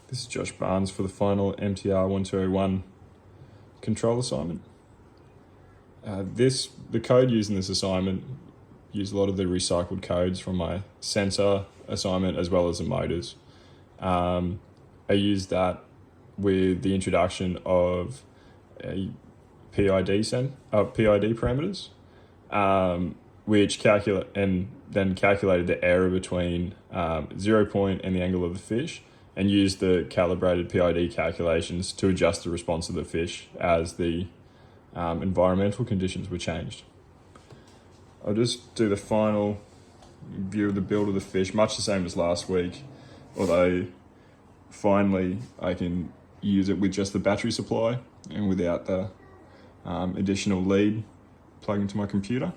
This is Josh Barnes for the final MTR1201 control assignment. The code used in this assignment used a lot of the recycled codes from my sensor assignment as well as the motors. I used that with the introduction of a PID parameters, which calculated the error between 0 point and the angle of the fish, and used the calibrated PID calculations to adjust the response of the fish as the environmental conditions were changed. I'll just do the final view of the build of the fish, much the same as last week, although finally I can use it with just the battery supply and without the additional lead plugged into my computer.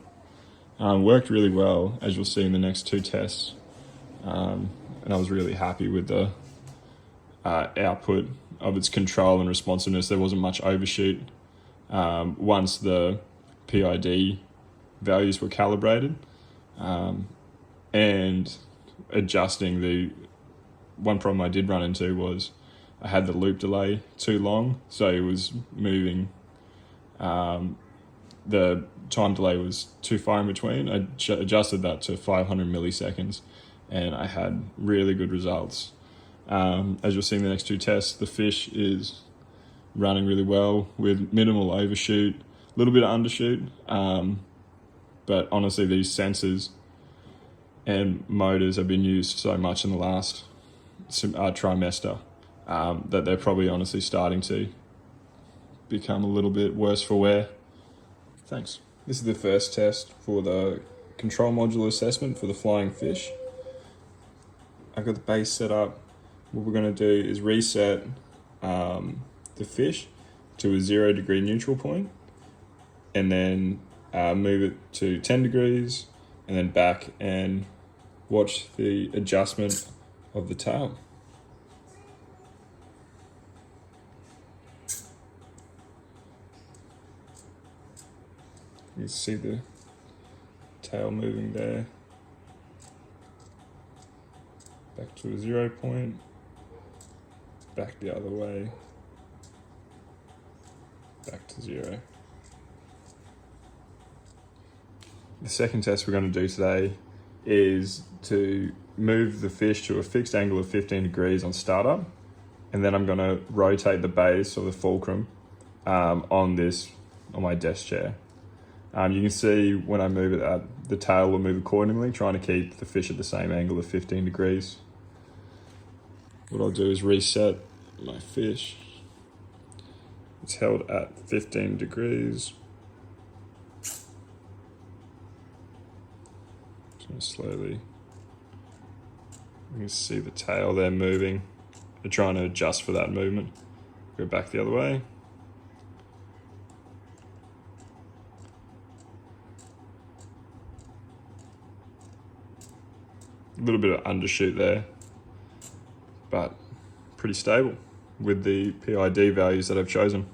Worked really well, as you'll see in the next two tests, and I was really happy with the output of its control and responsiveness. There wasn't much overshoot once the PID values were calibrated, and adjusting. The one problem I did run into was I had the loop delay too long, so it was moving. The time delay was too far in between. I adjusted that to 500 milliseconds, and I had really good results. As you'll see in the next two tests, the fish is running really well with minimal overshoot, a little bit of undershoot, but honestly these sensors and motors have been used so much in the last trimester that they're probably honestly starting to become a little bit worse for wear. Thanks. This is the first test for the control module assessment for the flying fish. I've got the base set up. What we're going to do is reset the fish to a 0 degree neutral point, and then move it to 10 degrees, and then back and watch the adjustment of the tail. You can see the tail moving there. Back to a 0 point, back the other way, back to 0. The second test we're going to do today is to move the fish to a fixed angle of 15 degrees on startup, and then I'm going to rotate the base or the fulcrum on my desk chair. You can see when I move it, the tail will move accordingly, trying to keep the fish at the same angle of 15 degrees. What I'll do is reset my fish. It's held at 15 degrees. Just slowly, you can see the tail there moving. They're trying to adjust for that movement. Go back the other way. A little bit of undershoot there, but pretty stable with the PID values that I've chosen.